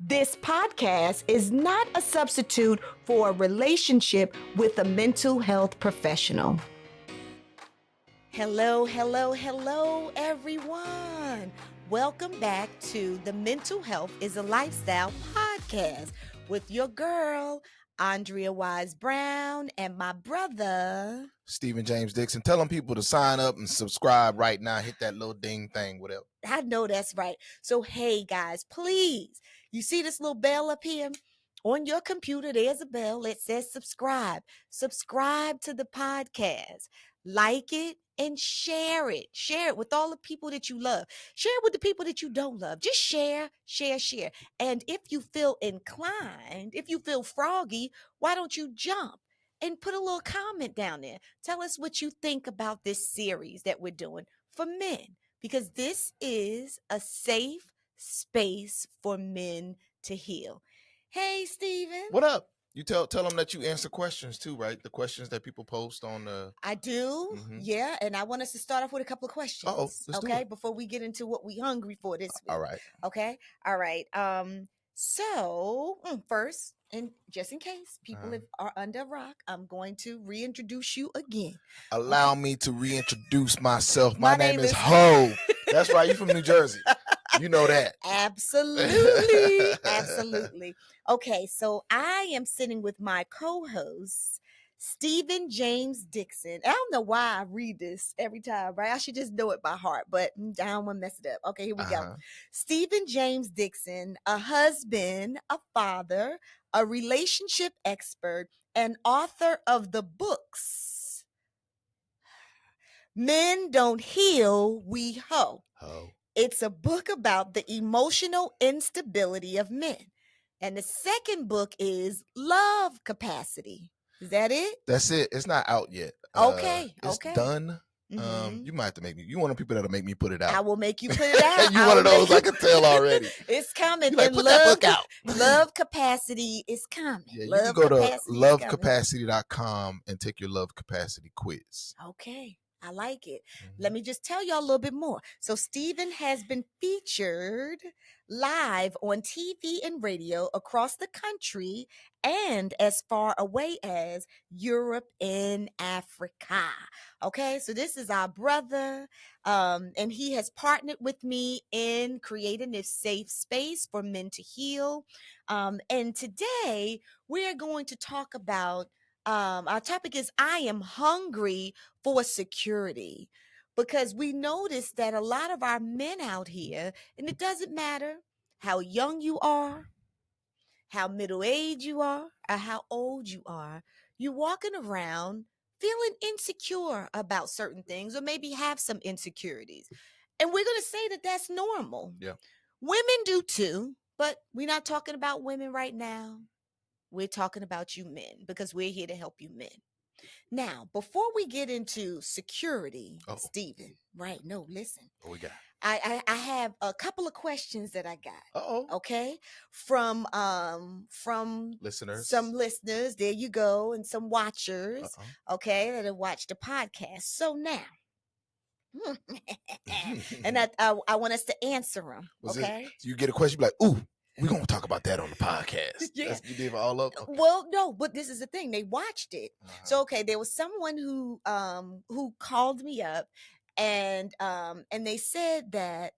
This podcast is not a substitute for a relationship with a mental health professional. Hello, hello, hello, everyone. Welcome back to the Mental Health is a Lifestyle podcast with your girl, Andrea Wise Brown, and my brother, Stephen James Dixon. Tell them people to sign up and subscribe right now. Hit that little ding thing, whatever. I know that's right. So, hey, guys, please, you see this little bell up here? On your computer, there's a bell. It says subscribe. Subscribe to the podcast. Like it and share it. Share it with all the people that you love. Share it with the people that you don't love. Just share, share, share. And if you feel inclined, if you feel froggy, why don't you jump and put a little comment down there? Tell us what you think about this series that we're doing for men, because this is a safe space for men to heal. Hey, Stephen. What up? You tell them that you answer questions too, right? The questions that people post on the. I do, yeah, and I want us to start off with a couple of questions. Let's do okay, it. Before we get into what we hungry for this week. All right. Okay, all right. So first, and just in case people are under a rock, I'm going to reintroduce you again. Allow me to reintroduce myself. My name is Ho. That's right. You from New Jersey. You know that. Absolutely. Absolutely. Okay, so I am sitting with my co-host, Stephen James Dixon. I don't know why I read this every time, right? I should just know it by heart, but I don't want to mess it up. Okay, here we go. Stephen James Dixon, a husband, a father, a relationship expert, and author of the books Men Don't Heal, We Hoe. It's a book about the emotional instability of men. And the second book is Love Capacity. Is that it? That's it. It's not out yet. Okay. It's done. You might have to make me. You one of the people that'll make me put it out. I will make you put it out. You one of those I can tell already. It's coming. Like, put that book out. Love Capacity is coming. Yeah, you can go to lovecapacity.com and take your love capacity quiz. Okay. I like it. Let me just tell y'all a little bit more. So Stephen has been featured live on TV and radio across the country and as far away as Europe and Africa. Okay, so this is our brother, and he has partnered with me in creating this safe space for men to heal. And today we are going to talk about our topic is I am hungry for security, because we notice that a lot of our men out here, and it doesn't matter how young you are, how middle-aged you are, or how old you are, you're walking around feeling insecure about certain things, or maybe have some insecurities. And we're going to say that that's normal. Yeah. Women do too, but we're not talking about women right now. We're talking about you men, because we're here to help you men. Now, before we get into security, Stephen, right? No, listen. What we got? I have a couple of questions that I got. Okay. From listeners. Some listeners, there you go, and some watchers, okay, that have watched the podcast. So now, and I want us to answer them. Okay. You get a question, be like, ooh, we're going to talk about that on the podcast. Yeah. You did all up? Okay. Well, no, but this is the thing. They watched it. So, okay, there was someone who called me up and they said that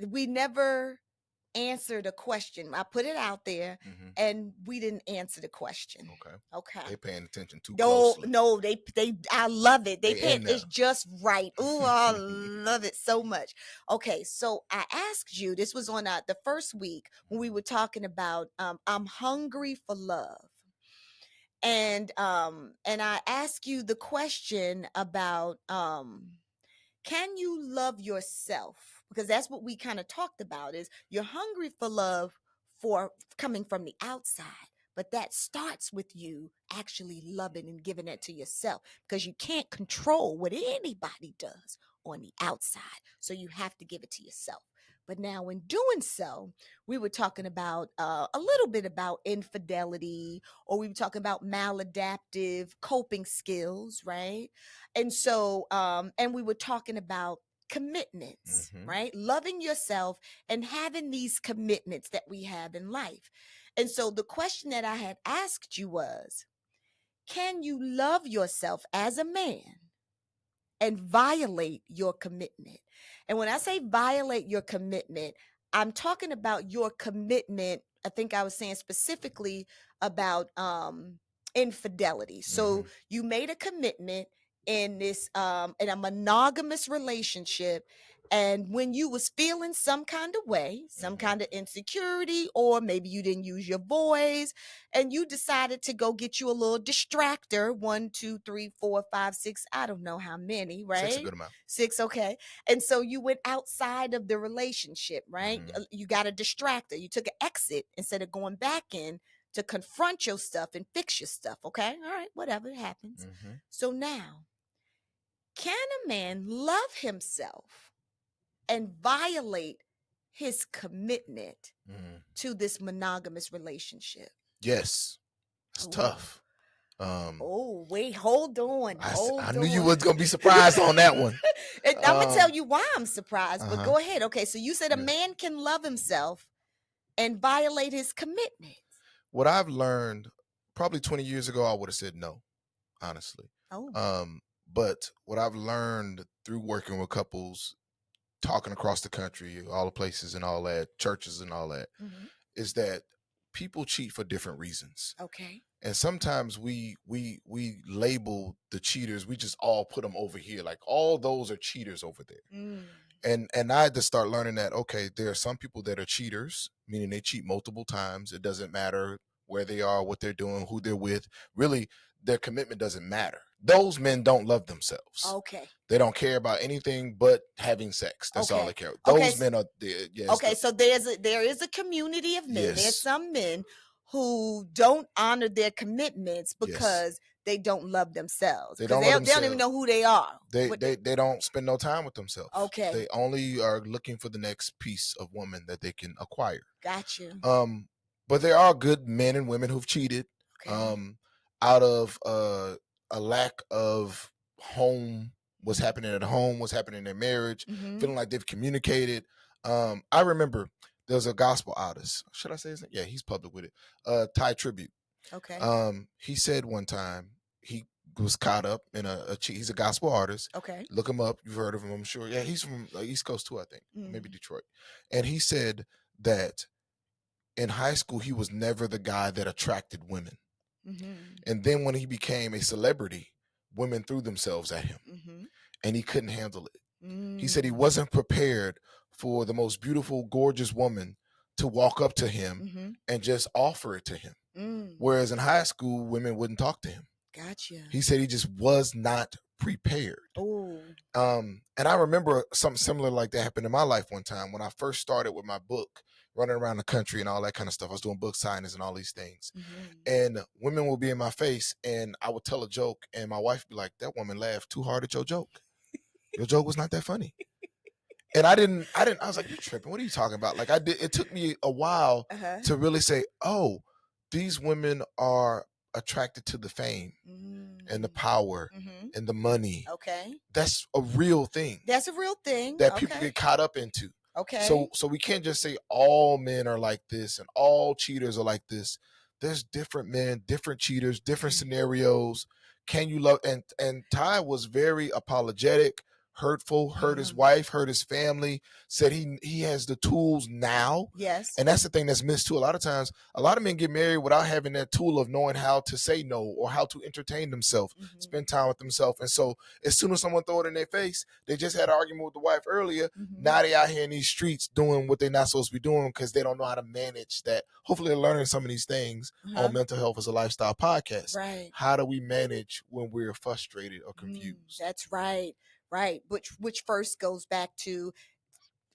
we never answered a question. I put it out there and we didn't answer the question. Okay. They paying attention too closely. No, they I love it. They pay it's just right. Ooh, I love it so much. Okay, so I asked you, this was on the first week when we were talking about I'm hungry for love. And I asked you the question about can you love yourself? Because that's what we kind of talked about, is you're hungry for love for coming from the outside. But that starts with you actually loving and giving it to yourself, because you can't control what anybody does on the outside. So you have to give it to yourself. But now in doing so, we were talking about a little bit about infidelity, or we were talking about maladaptive coping skills, right? And so, and we were talking about commitments, right? Loving yourself and having these commitments that we have in life. And so the question that I had asked you was, can you love yourself as a man and violate your commitment? And when I say violate your commitment, I'm talking about your commitment. I think I was saying specifically about infidelity. So you made a commitment in this in a monogamous relationship, and when you was feeling some kind of way, some kind of insecurity, or maybe you didn't use your voice, and you decided to go get you a little distractor, 1, 2, 3, 4, 5, 6, I don't know how many, right? 6 a good amount. 6, okay. And so you went outside of the relationship, right? You got a distractor. You took an exit instead of going back in to confront your stuff and fix your stuff, okay? All right, whatever, it happens. So now, can a man love himself and violate his commitment to this monogamous relationship? Yes. It's tough. Oh, wait, hold on. I knew you was going to be surprised on that one. And I'm going to tell you why I'm surprised, but go ahead. Okay, so you said a man can love himself and violate his commitment. What I've learned, probably 20 years ago, I would have said no, honestly. But what I've learned through working with couples, talking across the country, all the places and all that, churches and all that, is that people cheat for different reasons. Okay. And sometimes we label the cheaters, we just all put them over here, like all those are cheaters over there. And I had to start learning that, okay, there are some people that are cheaters, meaning they cheat multiple times. It doesn't matter where they are, what they're doing, who they're with. Really, their commitment doesn't matter. Those men don't love themselves. Okay. They don't care about anything but having sex. That's all they care about. Those men are there. So there is a community of men. There's some men who don't honor their commitments because they don't love themselves. They don't even know who they are. They don't spend no time with themselves. Okay. They only are looking for the next piece of woman that they can acquire. Gotcha. But there are good men and women who've cheated out of a lack of home, what's happening at home, what's happening in their marriage, feeling like they've communicated. I remember there's a gospel artist. Should I say his name? Yeah, he's public with it. Ty Tribute. Okay. He said one time he was caught up in a cheat. He's a gospel artist. Okay. Look him up. You've heard of him, I'm sure. Yeah, he's from East Coast too, I think. Maybe Detroit. And he said that in high school, he was never the guy that attracted women. And then when he became a celebrity, women threw themselves at him and he couldn't handle it. He said he wasn't prepared for the most beautiful, gorgeous woman to walk up to him and just offer it to him. Whereas in high school, women wouldn't talk to him. Gotcha. He said he just was not prepared. And I remember something similar like that happened in my life one time when I first started with my book, running around the country and all that kind of stuff. I was doing book signings and all these things. And women would be in my face and I would tell a joke and my wife would be like, that woman laughed too hard at your joke. Your joke was not that funny. And I was like, you're tripping. What are you talking about? Like it took me a while to really say, oh, these women are attracted to the fame and the power and the money. Okay. That's a real thing. That's a real thing. That people get caught up into. Okay. So we can't just say all men are like this and all cheaters are like this. There's different men, different cheaters, different scenarios. Can you love? And Ty was very apologetic, hurtful, hurt his wife, hurt his family, said he has the tools now. Yes. And that's the thing that's missed too. A lot of times, a lot of men get married without having that tool of knowing how to say no or how to entertain themselves, spend time with themselves. And so as soon as someone throw it in their face, they just had an argument with the wife earlier. Now they out here in these streets doing what they're not supposed to be doing because they don't know how to manage that. Hopefully they're learning some of these things on Mental Health as a Lifestyle podcast. Right. How do we manage when we're frustrated or confused? That's right. Right. Which first goes back to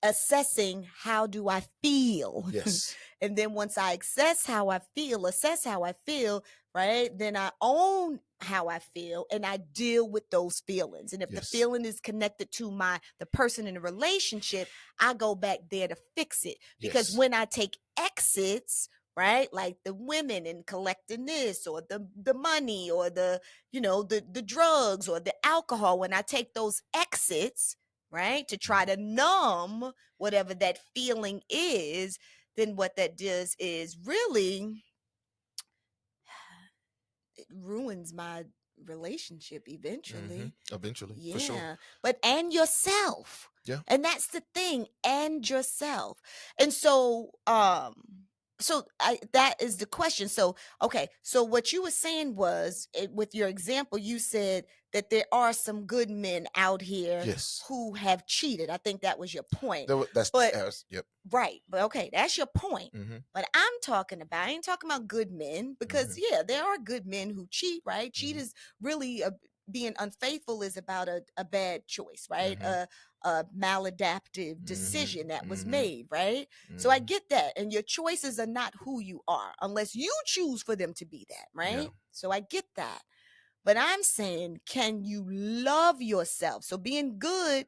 assessing how do I feel? Yes. And then once I assess how I feel, right? Then I own how I feel and I deal with those feelings. And if the feeling is connected to the person in the relationship, I go back there to fix it. Because when I take exits, right, like the women and collecting this or the money or the drugs or the alcohol, when I take those exits, right? To try to numb whatever that feeling is, then what that does is really it ruins my relationship eventually. Eventually, for sure. Yeah. But and yourself. Yeah. And that's the thing, and yourself. And so that is the question. So okay, so what you were saying was with your example, you said that there are some good men out here Yes. who have cheated. I think that was your point. That's But yep. right, but okay, that's your point. Mm-hmm. But I ain't talking about good men because yeah, there are good men who cheat, right? Cheat is really being unfaithful is about a bad choice, right? A maladaptive decision that was made, right? So I get that, and your choices are not who you are unless you choose for them to be that, right? Yeah. So I get that. But I'm saying, can you love yourself? So being good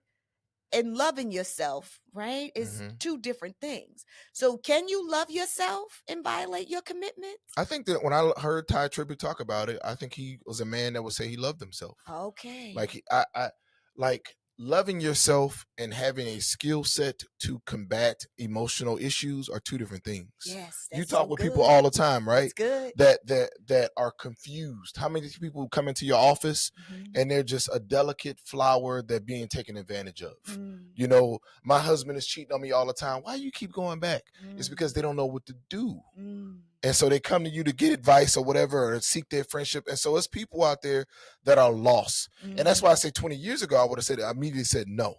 and loving yourself, right, is two different things. So can you love yourself and violate your commitments? I think that when I heard Ty Tribbett talk about it, I think he was a man that would say he loved himself. Okay. Like I like loving yourself and having a skill set to combat emotional issues are two different things. Yes, you talk with people all the time, right? That's good. That are confused. How many people come into your office and they're just a delicate flower that being taken advantage of? You know, my husband is cheating on me all the time. Why you keep going back? It's because they don't know what to do. And so they come to you to get advice or whatever, or seek their friendship. And so it's people out there that are lost. And that's why I say 20 years ago, I would have said, I immediately said no.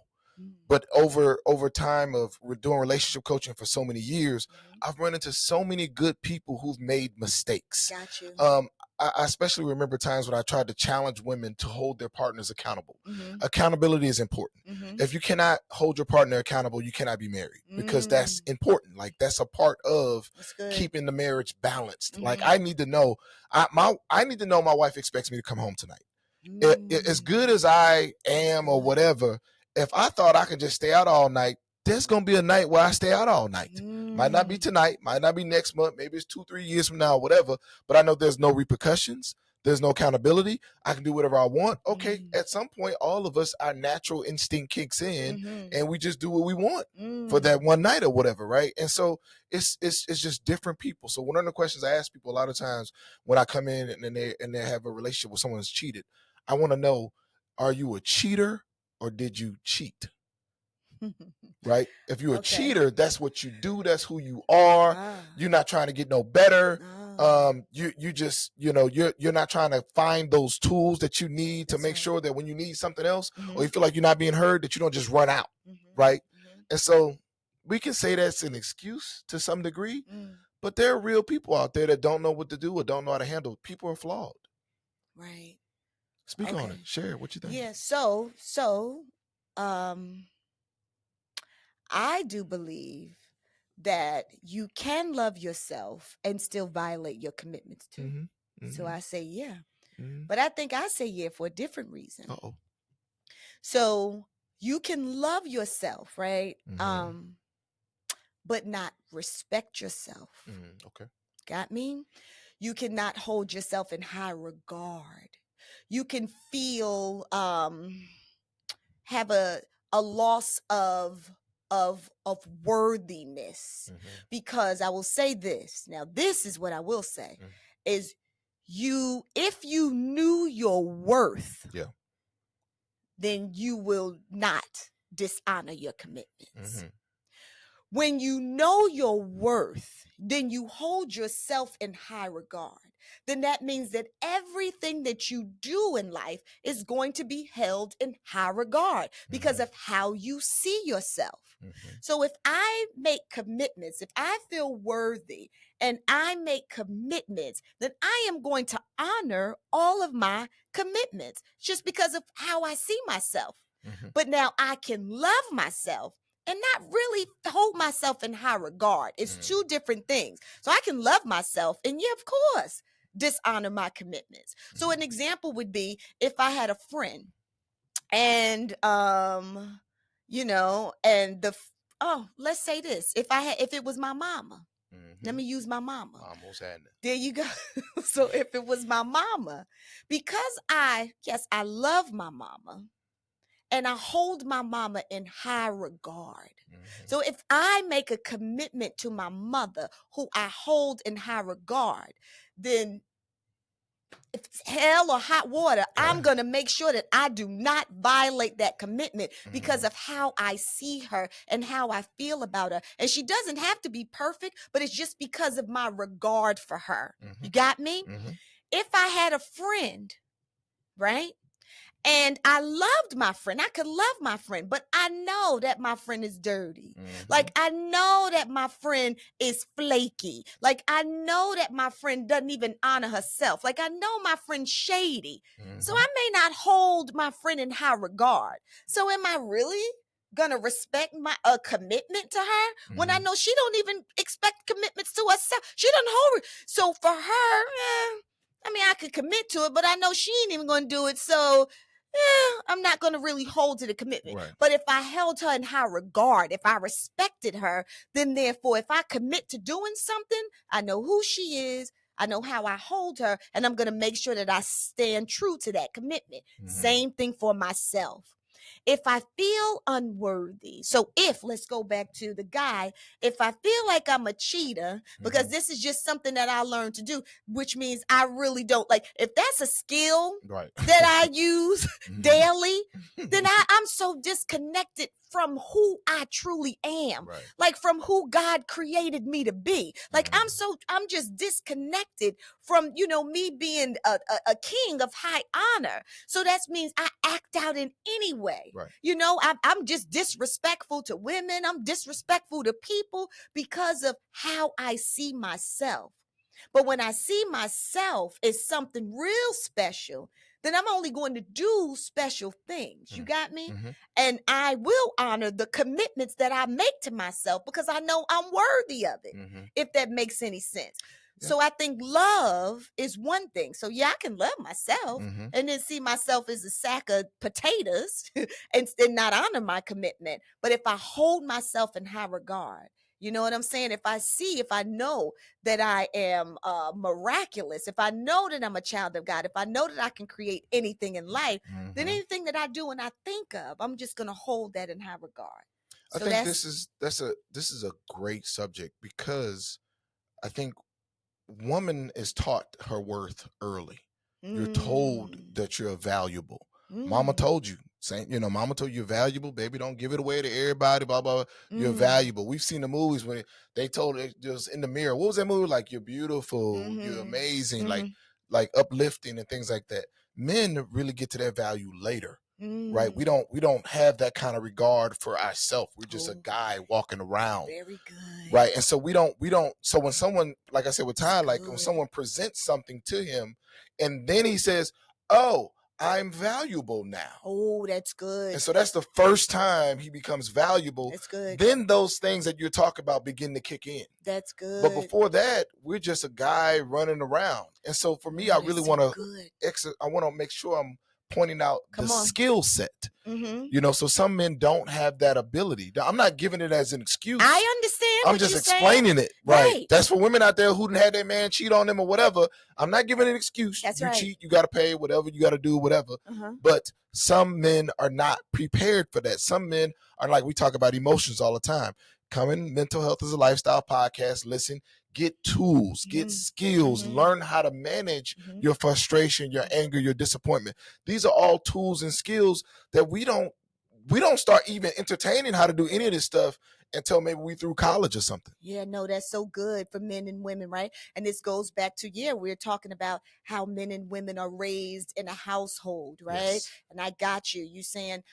But over time of doing relationship coaching for so many years, I've run into so many good people who've made mistakes. Got you. I especially remember times when I tried to challenge women to hold their partners accountable. Accountability is important. If you cannot hold your partner accountable, you cannot be married, because that's important. Like, that's a part of keeping the marriage balanced. Like, I need to know, I need to know my wife expects me to come home tonight. As good as I am or whatever, if I thought I could just stay out all night, there's going to be a night where I stay out all night. Might not be tonight, might not be next month, maybe it's 2-3 years from now, whatever. But I know there's no repercussions. There's no accountability. I can do whatever I want. Okay, at some point, all of us, our natural instinct kicks in, and we just do what we want for that one night or whatever, right? And so it's just different people. So one of the questions I ask people a lot of times when I come in and they have a relationship with someone who's cheated, I want to know, are you a cheater or did you cheat? Right? If you're a cheater, that's what you do. That's who you are. You're not trying to get no better. You just, you're not trying to find those tools that you need to make sure that when you need something else, or you feel like you're not being heard, that you don't just run out. Right? And so we can say that's an excuse to some degree, but there are real people out there that don't know what to do or don't know how to handle it. People are flawed. Right. Speak on it. Share what you think. Yeah. I do believe that you can love yourself and still violate your commitments too. So I say, yeah. But I think I say yeah for a different reason. Uh-oh. So you can love yourself, right? But not respect yourself. Okay. Got me? You cannot hold yourself in high regard. You can feel have a loss of worthiness, because I will say this. Now, this is what I will say is if you knew your worth, then you will not dishonor your commitments. When you know your worth, then you hold yourself in high regard. Then that means that everything that you do in life is going to be held in high regard because of how you see yourself. So if I make commitments, if I feel worthy and I make commitments, then I am going to honor all of my commitments just because of how I see myself. But now I can love myself and not really hold myself in high regard. It's two different things. So I can love myself and, yeah, of course, dishonor my commitments. So an example would be if I had a friend and, let's say this. If it was my mama, let me use my mama. Almost had it. There you go. So if it was my mama, because I love my mama, and I hold my mama in high regard. So if I make a commitment to my mother who I hold in high regard, then if it's hell or hot water, I'm going to make sure that I do not violate that commitment because of how I see her and how I feel about her. And she doesn't have to be perfect, but it's just because of my regard for her. You got me? If I had a friend, right? And I loved my friend. I could love my friend, but I know that my friend is dirty. Like, I know that my friend is flaky. Like, I know that my friend doesn't even honor herself. Like, I know my friend's shady. So I may not hold my friend in high regard. So am I really gonna respect my commitment to her when I know she don't even expect commitments to herself? She doesn't hold it. So for her, I mean, I could commit to it, but I know she ain't even gonna do it. So I'm not going to really hold to the commitment. Right. But if I held her in high regard, if I respected her, then therefore, if I commit to doing something, I know who she is, I know how I hold her, and I'm going to make sure that I stand true to that commitment. Same thing for myself. If I feel unworthy, so let's go back to the guy, if I feel like I'm a cheater, because this is just something that I learned to do, which means I really don't like, if that's a skill that I use daily, then I'm so disconnected from who I truly am, like from who God created me to be. Like I'm just disconnected from, me being a king of high honor. So that means I act out in any way. I'm just disrespectful to women. I'm disrespectful to people because of how I see myself. But when I see myself as something real special, then I'm only going to do special things. You got me? And I will honor the commitments that I make to myself because I know I'm worthy of it, if that makes any sense. So I think love is one thing. So I can love myself and then see myself as a sack of potatoes and not honor my commitment. But if I hold myself in high regard, you know what I'm saying? If I know that I am miraculous, if I know that I'm a child of God, if I know that I can create anything in life, then anything that I do and I think of, I'm just going to hold that in high regard. I think this is a great subject because I think woman is taught her worth early. You're told that you're valuable. Mama told you, mama told you you're valuable, baby. Don't give it away to everybody, blah, blah, blah. You're valuable. We've seen the movies when they told it just in the mirror. What was that movie? Like, you're beautiful, you're amazing, like uplifting and things like that. Men really get to that value later. Right, we don't have that kind of regard for ourselves. We're just a guy walking around. Very good. Right, and so we don't. So when someone, like I said with Ty, like when someone presents something to him, and then he says, "Oh, I'm valuable now." Oh, that's good. And so that's the first time he becomes valuable. That's good. Then those things that you talk about begin to kick in. That's good. But before that, we're just a guy running around. And so for me, I really want to. I want to make sure I'm pointing out the skill set. So some men don't have that ability. I'm not giving it as an excuse. I understand. I'm just explaining it. Right. That's for women out there who didn't have their man cheat on them or whatever. I'm not giving an excuse. That's you right. cheat, you got to pay whatever you got to do, whatever. But some men are not prepared for that. Some men are, like, we talk about emotions all the time. Come in, Mental Health is a Lifestyle podcast. Listen, get tools, get skills, learn how to manage your frustration, your anger, your disappointment. These are all tools and skills that we don't start even entertaining how to do any of this stuff until maybe we through college or something. Yeah, no, that's so good for men and women, right? And this goes back to, we're talking about how men and women are raised in a household, right? Yes. And I got you saying,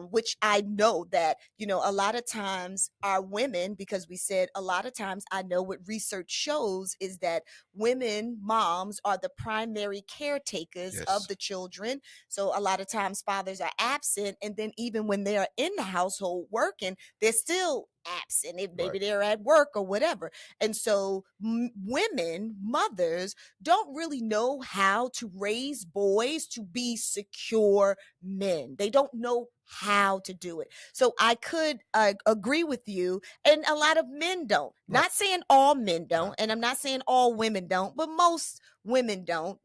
which I know that, a lot of times our women, because we said a lot of times, I know what research shows is that women, moms, are the primary caretakers of the children. So a lot of times fathers are absent. And then even when they're in the household working, they're still absent, if maybe they're at work or whatever. And so women, mothers, don't really know how to raise boys to be secure men. They don't know how to do it. So I could agree with you. And a lot of men don't. Not saying all men don't. And I'm not saying all women don't, but most women don't,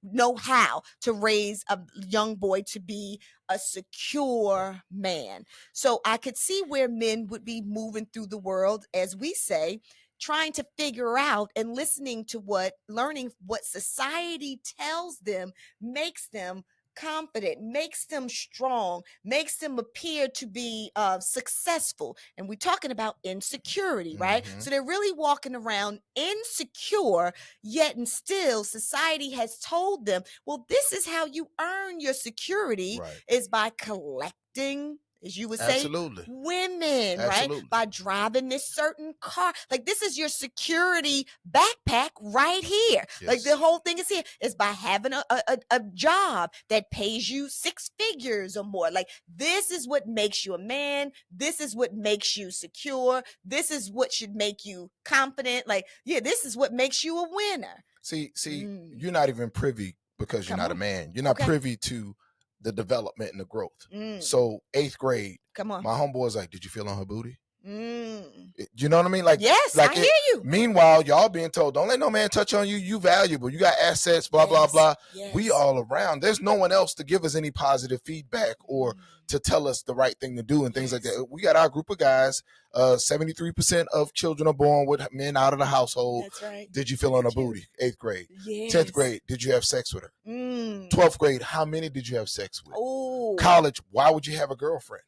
know how to raise a young boy to be a secure man. So I could see where men would be moving through the world, as we say, trying to figure out and learning what society tells them makes them confident, makes them strong, makes them appear to be successful. And we're talking about insecurity, right? Mm-hmm. So they're really walking around insecure, yet and still society has told them, well, this is how you earn your security, Right. is by collecting, as you would say, Absolutely. women, right? Absolutely. By driving this certain car. Like, this is your security backpack right here. Like, the Yes. whole thing is here is by having a job that pays you 6 figures or more. Like, this is what makes you a man. This is what makes you secure. This is what should make you confident. Like, yeah, this is what makes you a winner. See, you're not even privy, because you're Come not a on. man. You're not Okay. privy to the development and the growth. Mm. So 8th grade, Come on. my homeboy's like, "Did you feel on her booty?" Mm. You know what I mean? Like, Yes, like I it, hear you. meanwhile, y'all being told, "Don't let no man touch on you. You valuable. You got assets." Blah blah Yes. blah. Yes. We all around. There's no one else to give us any positive feedback or to tell us the right thing to do and things like Yes. that. We got our group of guys. 73% of children are born with men out of the household. That's right. Did you feel on her booty? 8th grade. Yes. 10th grade, did you have sex with her? 12th grade, how many did you have sex with? Oh. College, why would you have a girlfriend?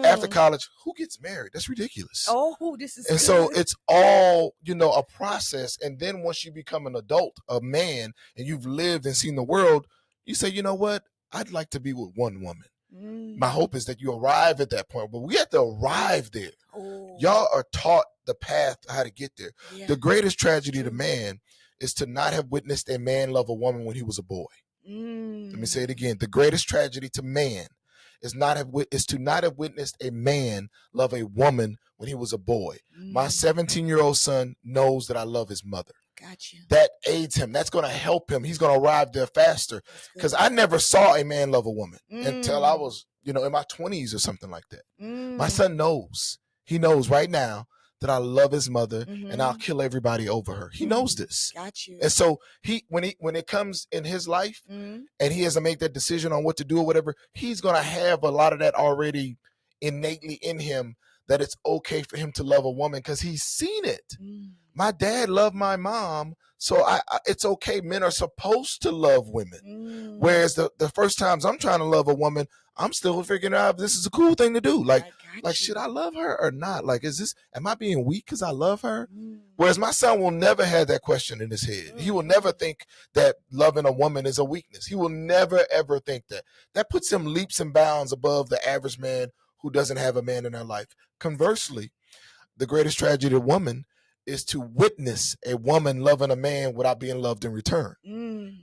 After college, who gets married? That's ridiculous. Oh, this is And good. so it's all, a process. And then once you become an adult, a man, and you've lived and seen the world, you say, you know what? I'd like to be with one woman. My hope is that you arrive at that point, but we have to arrive there. Oh. Y'all are taught the path how to get there. Yeah. The greatest tragedy to man is to not have witnessed a man love a woman when he was a boy. Let me say it again. The greatest tragedy to man is to not have witnessed a man love a woman when he was a boy. My 17-year-old son knows that I love his mother. Gotcha. That aids him. That's going to help him. He's going to arrive there faster. Because I never saw a man love a woman until I was, in my 20s or something like that. My son knows. He knows right now that I love his mother and I'll kill everybody over her. He knows this. Got you. And so when it comes in his life and he has to make that decision on what to do or whatever, he's going to have a lot of that already innately in him, that it's okay for him to love a woman because he's seen it. My dad loved my mom, so it's okay. Men are supposed to love women. Whereas the first times I'm trying to love a woman, I'm still figuring out if this is a cool thing to do. Like should I love her or not? Like, am I being weak because I love her? Whereas my son will never have that question in his head. He will never think that loving a woman is a weakness. He will never, ever think that. That puts him leaps and bounds above the average man who doesn't have a man in their life. Conversely, the greatest tragedy of woman is to witness a woman loving a man without being loved in return.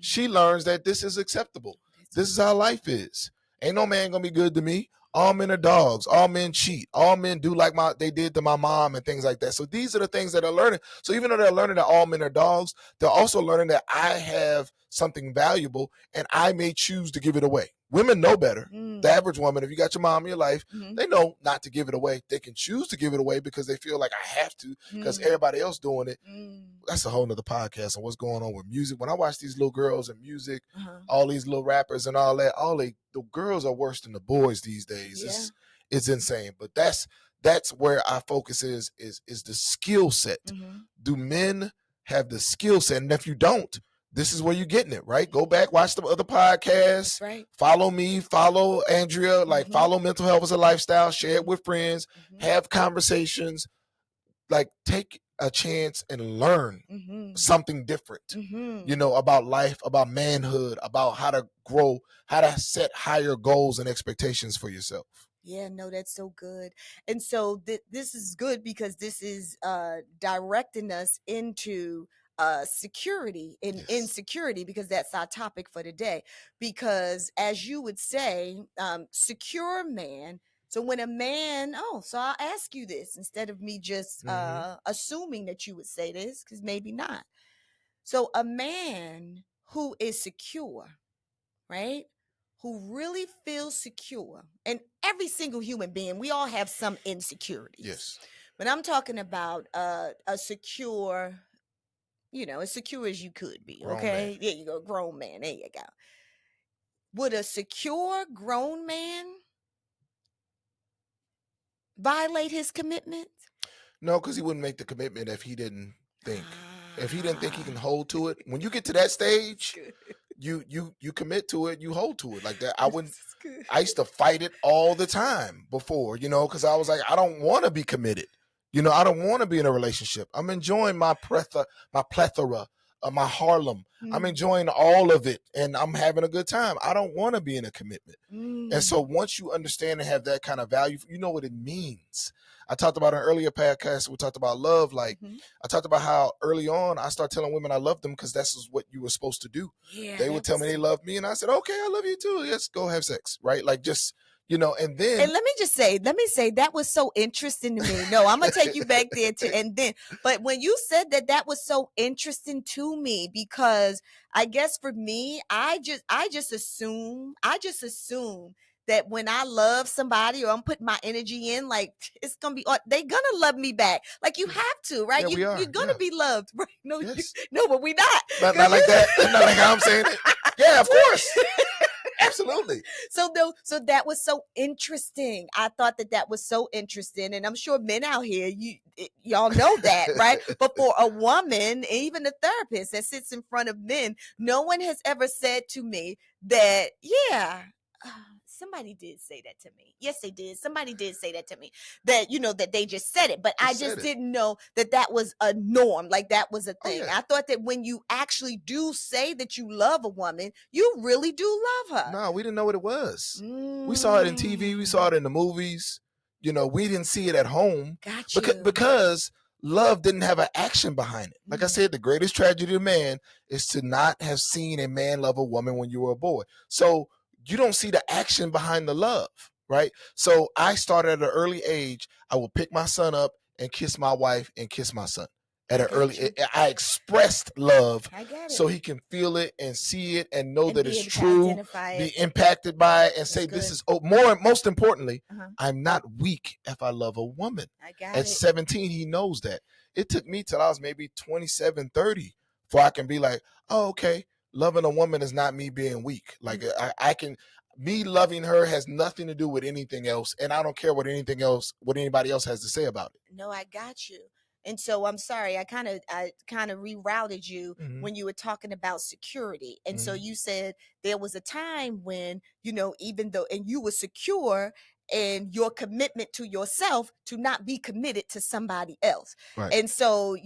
She learns that this is acceptable. This is how life is. Ain't no man gonna be good to me. All men are dogs. All men cheat. All men do like they did to my mom and things like that. So these are the things that they're learning. So even though they're learning that all men are dogs, they're also learning that I have something valuable and I may choose to give it away. Women know better. The average woman, if you got your mom in your life, they know not to give it away. They can choose to give it away because they feel like I have to because everybody else doing it. That's a whole nother podcast on what's going on with music. When I watch these little girls in music, all these little rappers and all that, the girls are worse than the boys these days. It's insane. But that's where our focus is the skill set. Do men have the skill set? And if you don't, this is where you're getting it, right? Go back, watch the other podcasts, follow me, follow Andrea, follow Mental Health as a Lifestyle, share it with friends, have conversations, take a chance and learn something different, about life, about manhood, about how to grow, how to set higher goals and expectations for yourself. Yeah, no, that's so good. And so this is good because this is directing us into security and insecurity, because that's our topic for today. Because as you would say, secure man. So when a man, so I'll ask you this instead of me just assuming that you would say this, because maybe not. So a man who is secure, right? Who really feels secure, and every single human being, we all have some insecurities. Yes. But I'm talking about a secure as secure as you could be. Grown man. Okay, there you go, grown man. There you go. Would a secure grown man violate his commitment? No, because he wouldn't make the commitment if he didn't think. If he didn't think he can Ah. hold to it, when you get to that stage, you commit to it, you hold to it like that. I used to fight it all the time before, because I was like, I don't want to be committed. I don't want to be in a relationship. I'm enjoying my plethora, my Harlem. I'm enjoying all of it, and I'm having a good time. I don't want to be in a commitment. And so once you understand and have that kind of value, you know what it means. I talked about an earlier podcast. We talked about love. Like I talked about how early on I started telling women I love them because that's what you were supposed to do. Yeah, they would tell me they love me, and I said, okay, I love you too. Let's go have sex, right? Like just and then. And let me say that was so interesting to me. No, I'm gonna take you back there but when you said that was so interesting to me because I guess for me, I just assume that when I love somebody or I'm putting my energy in, like it's gonna be, they gonna love me back. Like you have to, right? Yeah, we are. You're gonna be loved, right? No, yes. No, but we not. Not like that. Not like how I'm saying it. Yeah, of course. Absolutely. So that was so interesting. I thought that was so interesting, and I'm sure men out here, y'all know that, right? But for a woman, even a therapist that sits in front of men, no one has ever said to me that, yeah. Somebody did say that to me. Yes, they did. Somebody did say that to me. That that they just said it, but I just didn't know that was a norm. Like that was a thing. I thought that when you actually do say that you love a woman, you really do love her. No, we didn't know what it was. We saw it in TV. We saw it in the movies. We didn't see it at home. Got you. Because love didn't have an action behind it. Like I said, the greatest tragedy of man is to not have seen a man love a woman when you were a boy. So you don't see the action behind the love, right? So I started at an early age. I would pick my son up and kiss my wife and kiss my son. At an early, I expressed love so he can feel it and see it and know that it's true, be impacted by it, and say this is most importantly, I'm not weak if I love a woman. At 17, he knows that. It took me till I was maybe 27, 30 before I can be like, oh, okay, loving a woman is not me being weak. Like I can, me loving her has nothing to do with anything else, and I don't care what anybody else has to say about it. No, I got you. And so I'm sorry, I kind of rerouted you when you were talking about security. And so you said there was a time when, even though, and you were secure and your commitment to yourself to not be committed to somebody else. Right. And so,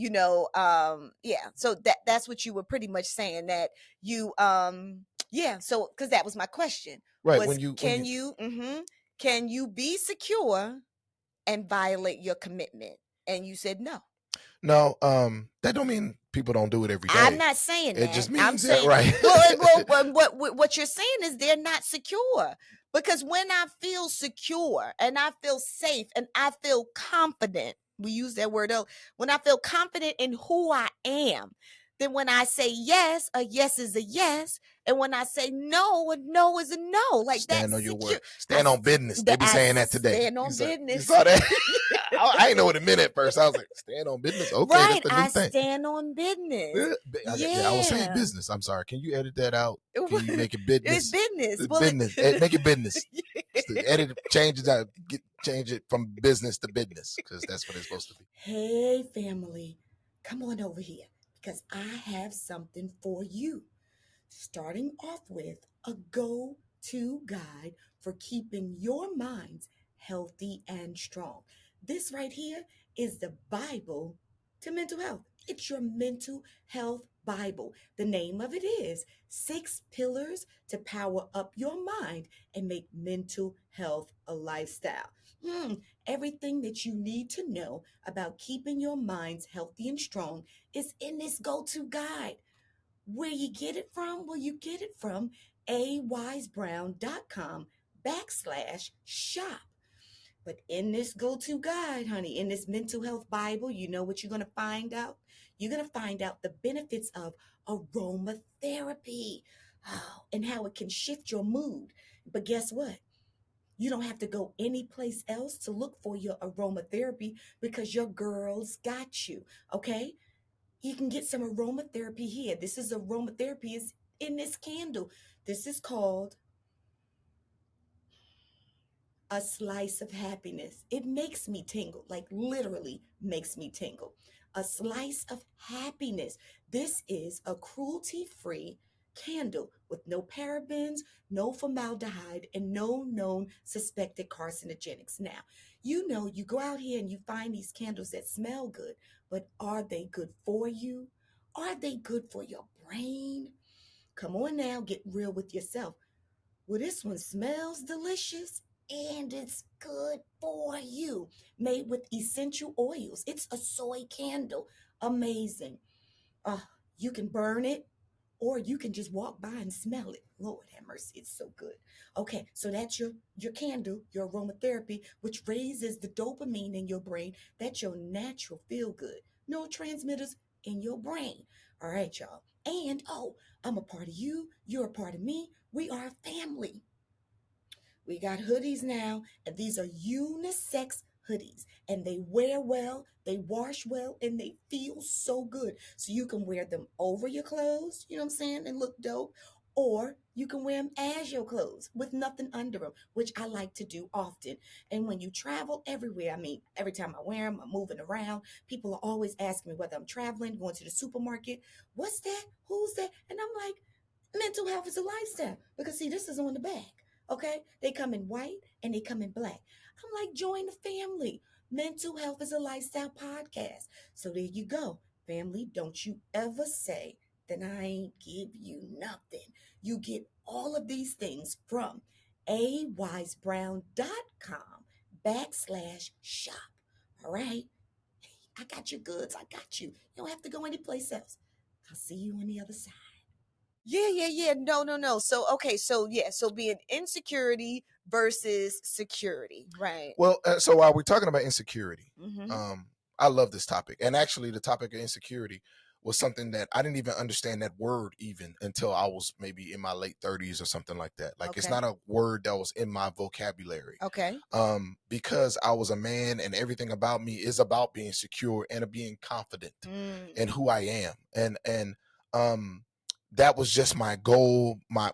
so that's what you were pretty much saying, that you, so, cause that was my question. Right. Can you be secure and violate your commitment? And you said no. No, that don't mean people don't do it every day. I'm not saying that. It just means I'm saying, right. what you're saying is they're not secure. Because when I feel secure and I feel safe and I feel confident, we use that word, when I feel confident in who I am, then when I say yes, a yes is a yes. And when I say no, a no is a no. Like stand that's on your word. Stand on business. They be saying that today. Stand on business. You saw that? I didn't know what it meant at first. I was like, stand on business. Okay, right, that's the new thing. Stand on business. Yeah, I was saying business. I'm sorry. Can you edit that out? Can you make it business? It's business. Business. Make it business. Edit, change it from business to business, because that's what it's supposed to be. Hey, family, come on over here because I have something for you. Starting off with a go-to guide for keeping your minds healthy and strong. This right here is the Bible to mental health. It's your mental health Bible. The name of it is 6 Pillars to Power Up Your Mind and Make Mental Health a Lifestyle. Everything that you need to know about keeping your minds healthy and strong is in this go-to guide. Where you get it from? Well, you get it from awisebrown.com/shop. But in this go-to guide, honey, in this mental health Bible, you know what you're going to find out? You're going to find out the benefits of aromatherapy, and how it can shift your mood. But guess what? You don't have to go anyplace else to look for your aromatherapy because your girls got you, okay? You can get some aromatherapy here. This is aromatherapy is in this candle. This is called a slice of happiness. It makes me tingle, like literally makes me tingle. A slice of happiness. This is a cruelty free candle with no parabens, no formaldehyde, and no known suspected carcinogenics. Now, you know, you go out here and you find these candles that smell good, but are they good for you? Are they good for your brain? Come on now, get real with yourself. Well, this one smells delicious and it's good for you. Made with essential oils. It's a soy candle. Amazing. Uh, you can burn it or you can just walk by and smell it. Lord have mercy, it's so good. Okay, so that's your candle, your aromatherapy, which raises the dopamine in your brain. That's your natural feel good neurotransmitters in your brain. All right, y'all. And oh, I'm a part of you, you're a part of me. We are a family. We got hoodies now, and these are unisex hoodies, and they wear well, they wash well, and they feel so good. So you can wear them over your clothes, you know what I'm saying, and look dope, or you can wear them as your clothes with nothing under them, which I like to do often. And when you travel everywhere, I mean, every time I wear them, I'm moving around. People are always asking me whether I'm traveling, going to the supermarket. What's that? Who's that? And I'm like, mental health is a lifestyle. Because see, this is on the back. Okay? They come in white and they come in black. I'm like, join the family. Mental Health is a Lifestyle podcast. So there you go. Family, don't you ever say that I ain't give you nothing. You get all of these things from awisebrown.com/shop. All right? I got your goods. I got you. You don't have to go anyplace else. I'll see you on the other side. Yeah. No. So, okay. So, yeah. So, being insecurity versus security. Right. Well, so while we're talking about insecurity, Mm-hmm. I love this topic. And actually, the topic of insecurity was something that I didn't even understand that word even until I was maybe in my late 30s or something like that. Like, it's Okay. not a word that was in my vocabulary. Okay. Because I was a man and everything about me is about being secure and being confident in who I am. And that was just my goal, my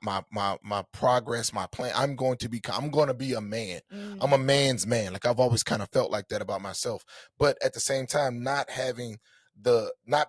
progress, my plan. I'm going to be a man. I'm a man's man. Like, I've always kind of felt like that about myself. But at the same time, not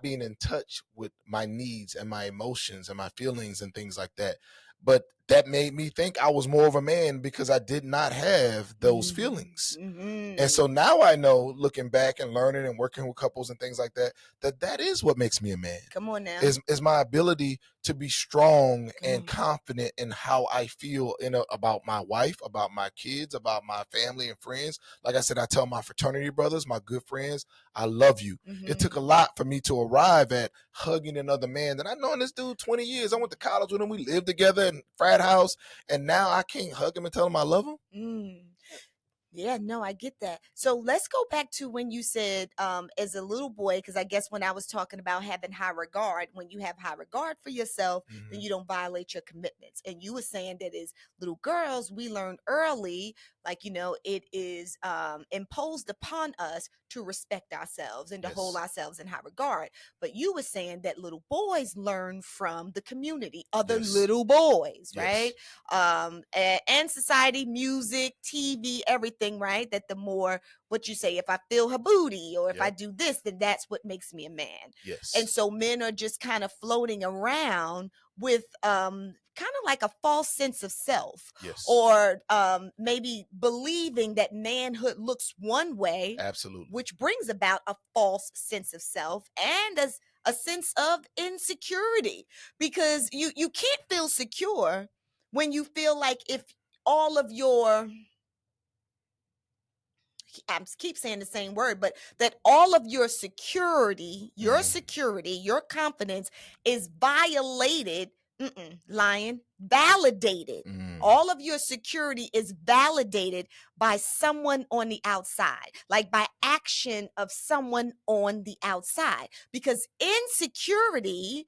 being in touch with my needs and my emotions and my feelings and things like that. But that made me think I was more of a man because I did not have those feelings. And so now I know, looking back and learning and working with couples and things like that, that is what makes me a man. Come on now. Is my ability to be strong Come and on. confident in how I feel about my wife, about my kids, about my family and friends. Like I said, I tell my fraternity brothers, my good friends, I love you. It took a lot for me to arrive at hugging another man that I known this dude 20 years. I went to college with him. We lived together in frat house, and now I can't hug him and tell him I love him. Yeah, no, I get that. So let's go back to when you said, as a little boy, because I guess when I was talking about having high regard, when you have high regard for yourself, then you don't violate your commitments. And you were saying that as little girls, we learn early, like, you know, it is imposed upon us to respect ourselves and to hold Yes. ourselves in high regard. But you were saying that little boys learn from the community, other Yes. little boys, Yes. right? And society, music, TV, everything, right? That the more, what you say, if I feel her booty or if I Yep. do this, then that's what makes me a man. Yes. And so men are just kind of floating around with kind of like a false sense of self. Yes. Or maybe believing that manhood looks one way, Absolutely. which brings about a false sense of self and a sense of insecurity, because you can't feel secure when you feel like if all of your, I keep saying the same word, but that all of your security, your confidence is violated, validated. All of your security is validated by someone on the outside, like by action of someone on the outside. Because insecurity,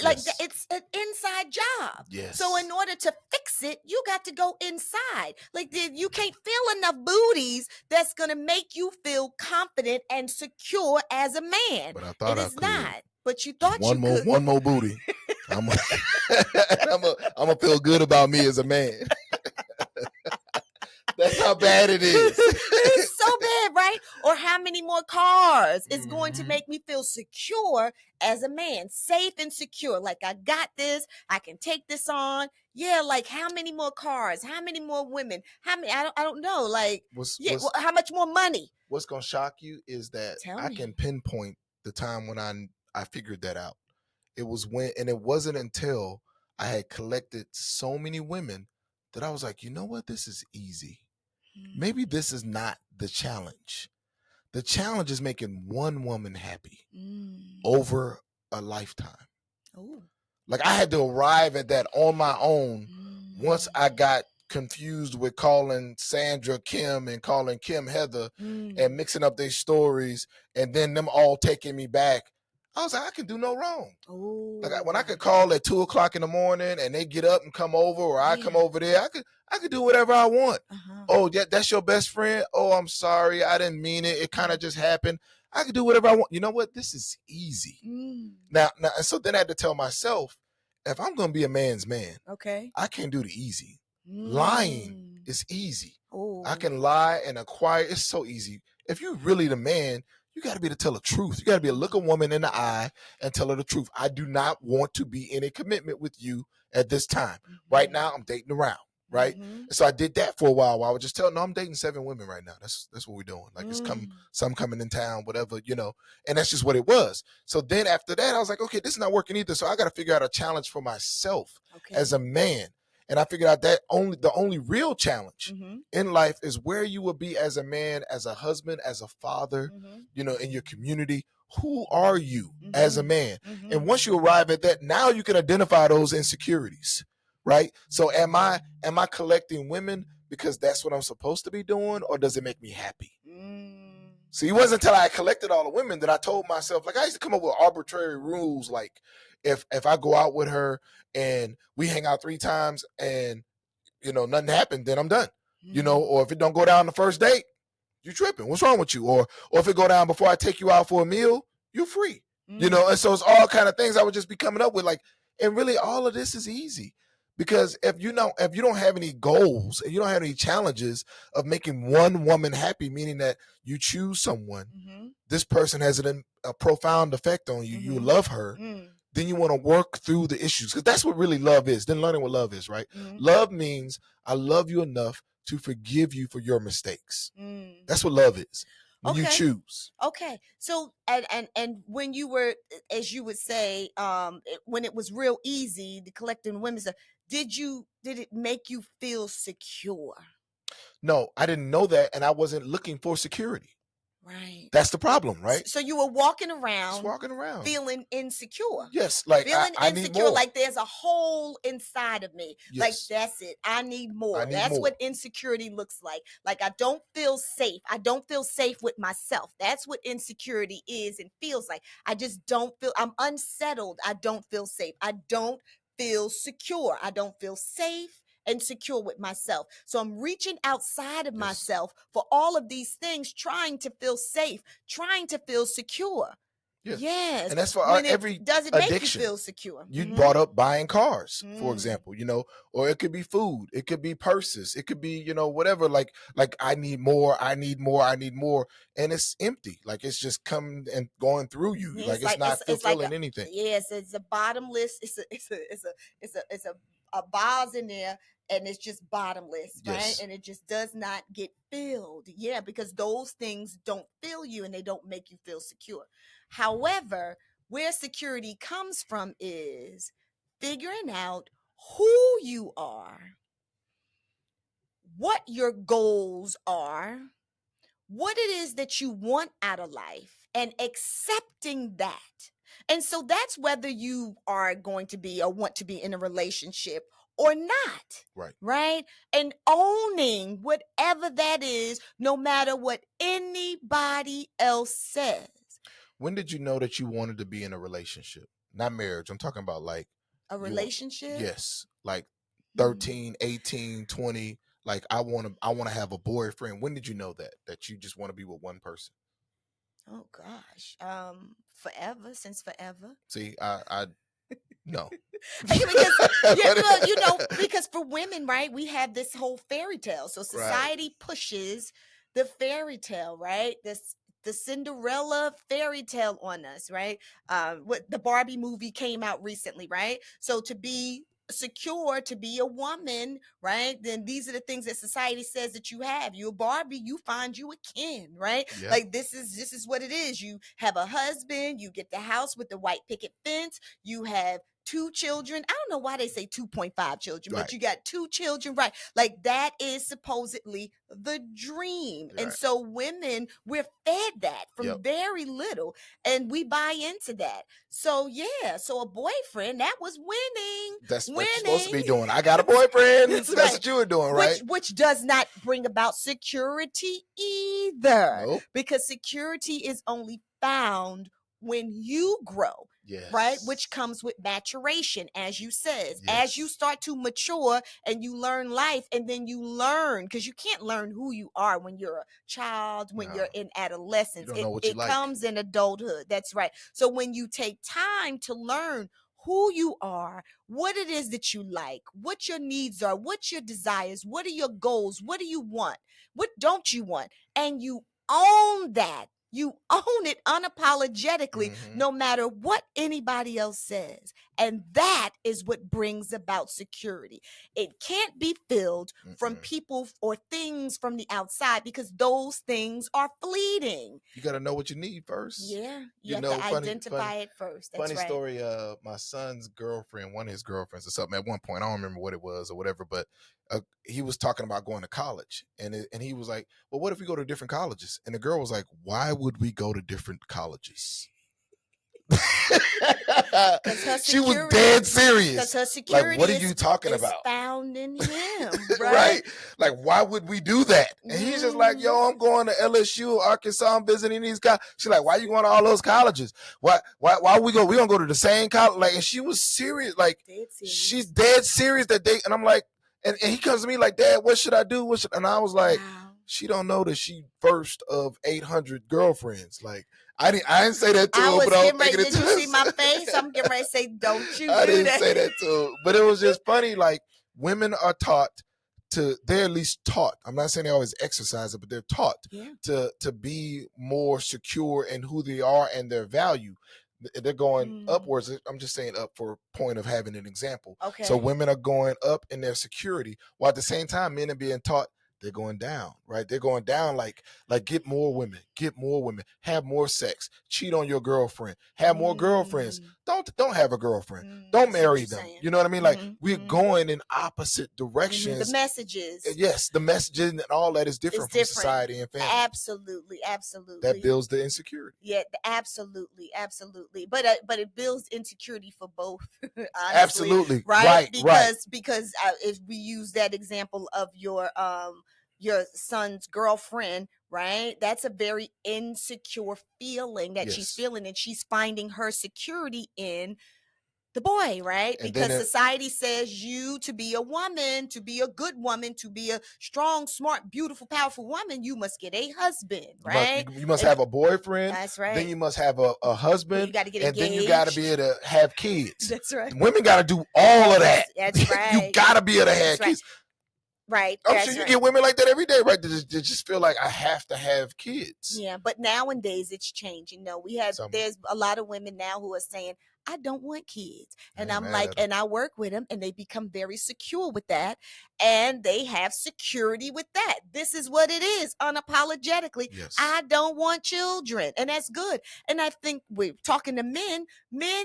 Like Yes. it's an inside job. Yes. So in order to fix it, you got to go inside. Like you can't feel enough booties that's gonna make you feel confident and secure as a man. But I thought It I is could. not. But you Just thought you could. one more booty. I'm gonna feel good about me as a man. That's how bad it is. It's so bad, right? Or how many more cars is going to make me feel secure as a man, safe and secure. Like I got this, I can take this on. Yeah, like how many more cars? How many more women? How many? I don't know. Like how much more money? What's gonna shock you is that I can pinpoint the time when I figured that out. It was when, and it wasn't until I had collected so many women that I was like, you know what? This is easy. Maybe this is not the challenge. The challenge is making one woman happy over a lifetime. Ooh. Like I had to arrive at that on my own once I got confused with calling Sandra Kim and calling Kim Heather and mixing up their stories and then them all taking me back. I was like, I can do no wrong. Ooh. Like when I could call at 2:00 in the morning and they get up and come over, or I come over there, I could do whatever I want. Oh, that's your best friend. Oh, I'm sorry, I didn't mean it. It kind of just happened. I could do whatever I want. You know what? This is easy. Now, and so then I had to tell myself, if I'm gonna be a man's man, okay, I can't do the easy. Lying is easy. Ooh. I can lie and acquire. It's so easy. If you're really the man, you got to be able to tell the truth. You got to be able to look a woman in the eye and tell her the truth. I do not want to be in a commitment with you at this time. Right now, I'm dating around. Right. So I did that for a while. I would just tell, no, I'm dating 7 women right now. That's what we're doing. Like it's some coming in town, whatever, and that's just what it was. So then after that, I was like, okay, this is not working either. So I got to figure out a challenge for myself as a man. And I figured out that the only real challenge in life is where you will be as a man, as a husband, as a father, in your community. Who are you as a man? And once you arrive at that, now you can identify those insecurities, right? So am I collecting women because that's what I'm supposed to be doing, or does it make me happy? See, it wasn't until I collected all the women that I told myself, like I used to come up with arbitrary rules, like if I go out with her and we hang out 3 times and nothing happened, then I'm done. Or if it don't go down the first date, you tripping. What's wrong with you? Or if it go down before I take you out for a meal, you're free. And so it's all kind of things I would just be coming up with, like, and really all of this is easy. Because if you don't have any goals and you don't have any challenges of making one woman happy, meaning that you choose someone, this person has a profound effect on you, you love her, then you want to work through the issues. Because that's what really love is. Then learning what love is, right? Love means I love you enough to forgive you for your mistakes. That's what love is. When you choose. Okay. So and when you were, as you would say, when it was real easy, the collecting women stuff, did it make you feel secure? No, I didn't know that, and I wasn't looking for security. Right. That's the problem, right? So you were walking around feeling insecure. Yes, like feeling I insecure, need more. like there's a hole inside of me. Yes. Like that's it. I need more. That's what insecurity looks like. Like I don't feel safe. I don't feel safe with myself. That's what insecurity is and feels like. I just don't feel, I'm unsettled. I don't feel safe. I don't feel secure. I don't feel safe and secure with myself. So I'm reaching outside of myself for all of these things, trying to feel safe, trying to feel secure. Yes. And that's for every does it addiction. make you feel secure? You brought up buying cars, for example, or it could be food, it could be purses, it could be, whatever, like I need more, I need more, I need more. And it's empty. Like it's just coming and going through you. Like it's not fulfilling anything. Yes, it's a bottomless, it's a vase in there, and it's just bottomless, right? And it just does not get filled. Yeah, because those things don't fill you and they don't make you feel secure. However, where security comes from is figuring out who you are, what your goals are, what it is that you want out of life, and accepting that. And so that's whether you are going to be or want to be in a relationship or not. Right? And owning whatever that is, no matter what anybody else says. When did you know that you wanted to be in a relationship? not marriage. I'm talking about like a relationship. Yes, like 13, 18, 20. Like I want to have a boyfriend. When did you know that you just want to be with one person? Oh gosh, forever, since forever. See, I no. Because because for women, right, we have this whole fairy tale. So society pushes the fairy tale, right? The Cinderella fairy tale on us, right? What the Barbie movie came out recently, right? So to be secure, to be a woman, right, then these are the things that society says that you have. You're a Barbie, you find you a Ken, right? Yeah. Like this is what it is. You have a husband, you get the house with the white picket fence, you have 2 children. I don't know why they say 2.5 children, but you got 2 children, right? Like that is supposedly the dream. And so women, we're fed that from very little, and we buy into that. So yeah, so a boyfriend, that was winning. That's what you're supposed to be doing. I got a boyfriend. That's what you were doing, right? Which does not bring about security either. Nope. Because security is only found when you grow. Yes. Right? Which comes with maturation, as you said. Yes. As you start to mature and you learn life, and then you learn, because you can't learn who you are when you're a child, when you're in adolescence. You don't know what you like. Comes in adulthood. That's right. So when you take time to learn who you are, what it is that you like, what your needs are, what your desires, what are your goals, what do you want, what don't you want, and you own that. You own it unapologetically, no matter what anybody else says. And that is what brings about security. It can't be filled from people or things from the outside, because those things are fleeting. You got to know what you need first. Yeah, you have to identify it first. That's funny right. Story. My son's girlfriend, one of his girlfriends or something, at one point, I don't remember what it was or whatever, but he was talking about going to college, and he was like, well, what if we go to different colleges? And the girl was like, why would we go to different colleges? She was dead serious. Because her security, like, what are you talking about? Found in him, right? Right? Like, why would we do that? And he's just like, yo, I'm going to LSU, Arkansas, I'm visiting these guys. She's like, why you going to all those colleges? Why we go? We gonna go to the same college? Like, and she was serious. Like, she's dead serious that they. And I'm like, and he comes to me like, Dad, what should I do? And I was like, wow. She don't know that she first of 800 girlfriends. Like, I didn't say that to her, but I was thinking it to her. Did you see my face? I'm getting ready to say, don't you do that. I didn't say that to her, but it was just funny. Like, women are taught they're at least taught. I'm not saying they always exercise it, but they're taught to be more secure in who they are and their value. They're going upwards. I'm just saying up for a point of having an example. Okay. So women are going up in their security, while at the same time, men are being taught they're going down, right? They're going down like get more women, have more sex, cheat on your girlfriend, have more girlfriends. Don't have a girlfriend. Don't marry them. Saying. You know what I mean? Like, we're going in opposite directions. The messages. Yes, the messages and all that is different from society and family. Absolutely. That builds the insecurity. Yeah, absolutely. But it builds insecurity for both. Honestly, absolutely. Right? Because if we use that example of your son's girlfriend, right? That's a very insecure feeling that she's feeling, and she's finding her security in the boy, right? And because society says you to be a woman, to be a good woman, to be a strong, smart, beautiful, powerful woman, you must get a husband, right? You must have a boyfriend. That's right. Then you must have a husband. You got to get engaged. And then you got to be able to have kids. That's right. Women got to do all of that. That's right. You got to be able to have kids. Right. I'm sure you get women like that every day, right? They just feel like I have to have kids. Yeah, but nowadays it's changing. No, there's a lot of women now who are saying, I don't want kids. And I'm like, and I work with them, and they become very secure with that. And they have security with that. This is what it is, unapologetically. Yes. I don't want children. And that's good. And I think we're talking to men,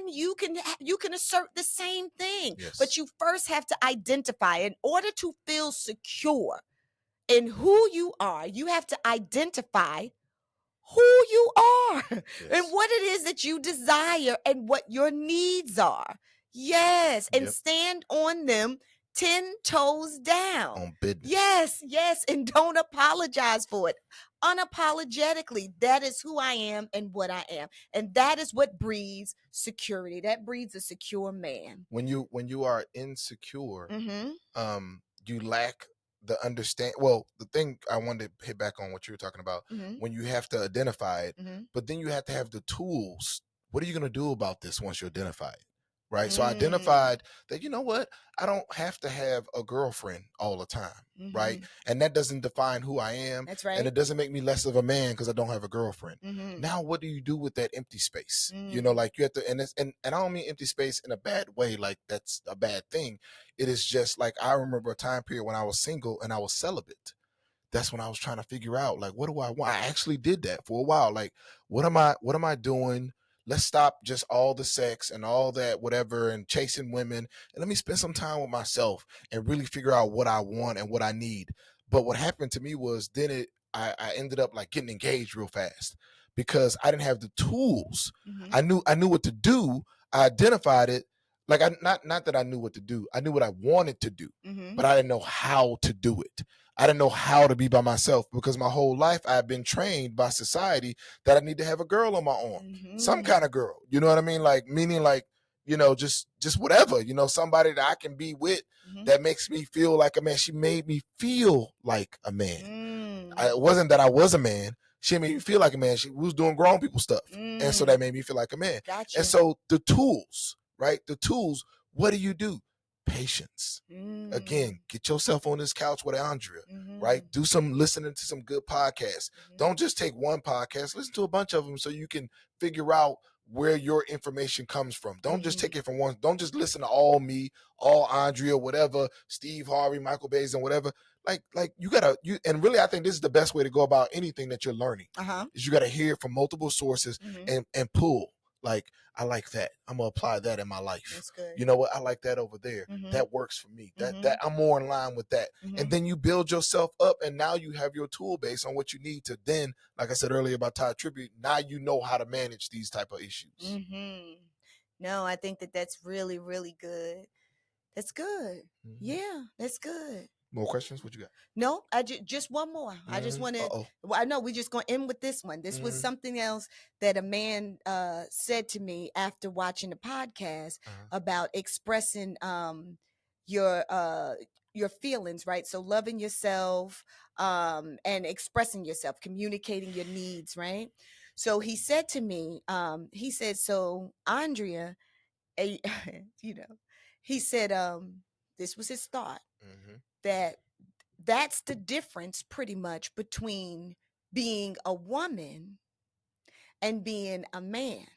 you can assert the same thing. Yes. But you first have to identify. In order to feel secure in who you are, you have to identify who you are and what it is that you desire and what your needs are. Yes. And stand on them 10 toes down. On business. Yes, and don't apologize for it. Unapologetically, that is who I am and what I am. And that is what breeds security. That breeds a secure man. When you are insecure, Mm-hmm. you lack the understand. Well, the thing I wanted to hit back on what you were talking about, Mm-hmm. when you have to identify it, Mm-hmm. but then you have to have the tools. What are you going to do about this once you identify it? Right. So I identified that, you know what, I don't have to have a girlfriend all the time. Mm-hmm. Right. And that doesn't define who I am. That's right. And it doesn't make me less of a man because I don't have a girlfriend. Mm-hmm. Now, what do you do with that empty space? You know, like you have to, and I don't mean empty space in a bad way, like that's a bad thing. It is just like, I remember a time period when I was single and I was celibate. That's when I was trying to figure out, like, what do I want? I actually did that for a while. Like, what am I doing? Let's stop just all the sex and all that whatever and chasing women, and let me spend some time with myself and really figure out what I want and what I need. But what happened to me was then I ended up like getting engaged real fast because I didn't have the tools. Mm-hmm. I knew what to do. I identified it. Like, I not that I knew what to do. I knew what I wanted to do, Mm-hmm. but I didn't know how to do it. I didn't know how to be by myself because my whole life I've been trained by society that I need to have a girl on my arm, some kind of girl. You know what I mean? Like, meaning like, you know, just whatever. You know, somebody that I can be with that makes me feel like a man. She made me feel like a man. It wasn't that I was a man. She made me feel like a man. She was doing grown people stuff, and so that made me feel like a man. Gotcha. And so the tools, right? The tools. What do? Patience. Again, get yourself on this couch with Andrea, right? Do some listening to some good podcasts. Don't just take one podcast, listen to a bunch of them so you can figure out where your information comes from. Don't just take it from one. Don't just listen to all me, all Andrea, whatever, Steve Harvey, Michael Bays, and whatever. Like you gotta, and really I think this is the best way to go about anything that you're learning. Is you gotta hear from multiple sources and pull. Like, I like that. I'm gonna apply that in my life. That's good. You know what? I like that over there. That works for me. That I'm more in line with that. And then you build yourself up, and now you have your tool base on what you need to then, like I said earlier about Todd Tribute, now you know how to manage these type of issues. No, I think that's really, really good. That's good. Yeah, that's good. More questions? What you got? No, just one more. I just want to. Well, I know we're just going to end with this one. This was something else that a man said to me after watching the podcast about expressing your feelings, right? So loving yourself and expressing yourself, communicating your needs, right? So he said to me, he said, "So Andrea, you know," he said, this was his thought that that's the difference pretty much between being a woman and being a man.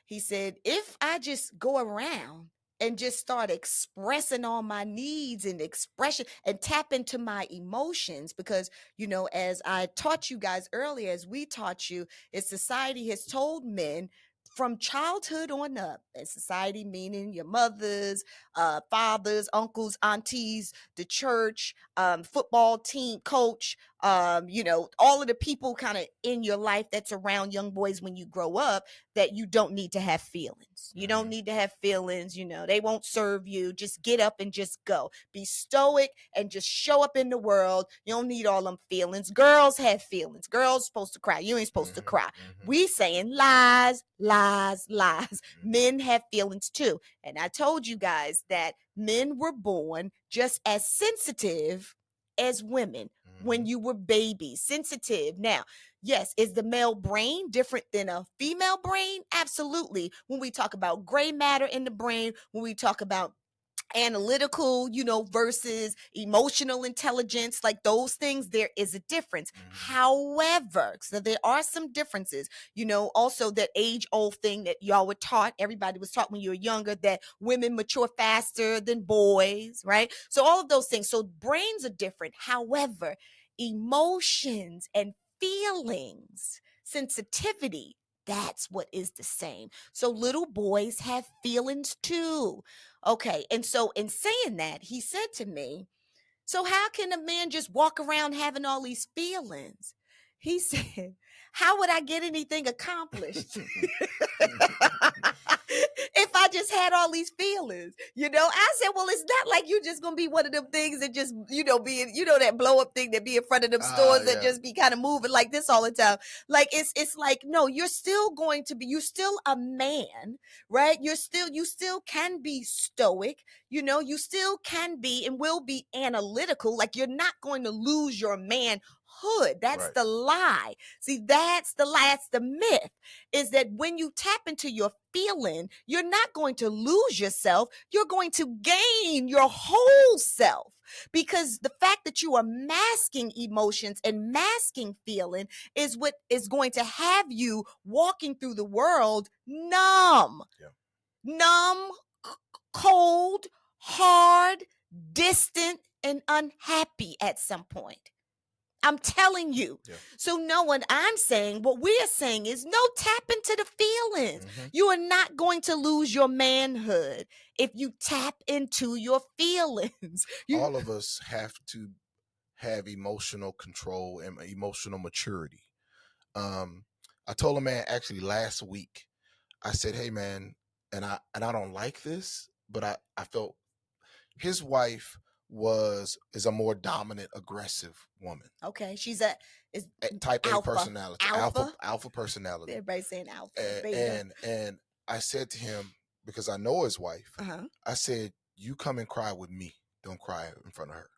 He said, if I just go around and just start expressing all my needs and expression and tap into my emotions, because, you know, as I taught you guys earlier, as we taught you, is society has told men from childhood on up, and society meaning your mothers, fathers, uncles, aunties, the church, football team coach, you know, all of the people kind of in your life that's around young boys when you grow up, that you don't need to have feelings. You don't need to have feelings. You know, they won't serve you. Just get up and just go. Be stoic and just show up in the world. You don't need all them feelings. Girls have feelings. Girls supposed to cry. You ain't supposed to cry. We saying lies, lies, lies. Men have feelings too. And I told you guys that men were born just as sensitive as women when you were babies, sensitive. Now, yes, is the male brain different than a female brain? Absolutely. When we talk about gray matter in the brain, when we talk about analytical, you know, versus emotional intelligence, like those things, there is a difference. However, so there are some differences, you know, also that age old thing that y'all were taught, everybody was taught when you were younger, that women mature faster than boys, right? So all of those things. So brains are different. However, emotions and feelings, sensitivity, that's what is the same. So little boys have feelings too. Okay. And so in saying that, he said to me, so how can a man just walk around having all these feelings? He said, how would I get anything accomplished if I just had all these feelings. I said, well, it's not like you're just gonna be one of them things that just, being, that blow up thing that be in front of them stores that just be kind of moving like this all the time. Like it's like, no, you're still a man, right? You still can be stoic, you still can be and will be analytical. Like, you're not going to lose your manhood. That's Right. the lie. See, that's the lie. That's the myth, is that when you tap into your feeling, you're not going to lose yourself. You're going to gain your whole self, because the fact that you are masking emotions and masking feeling is what is going to have you walking through the world numb. Yeah. Numb, cold, hard, distant, and unhappy at some point. I'm telling you. Yeah. So what we're saying is, no, tap into the feelings. Mm-hmm. You are not going to lose your manhood if you tap into your feelings. All of us have to have emotional control and emotional maturity. I told a man actually last week, I said, hey man, and I don't like this, but I felt his wife is a more dominant, aggressive woman. Okay. She's type alpha. A personality. Alpha personality. Everybody's saying alpha. Beta. And I said to him, because I know his wife, I said, you come and cry with me. Don't cry in front of her.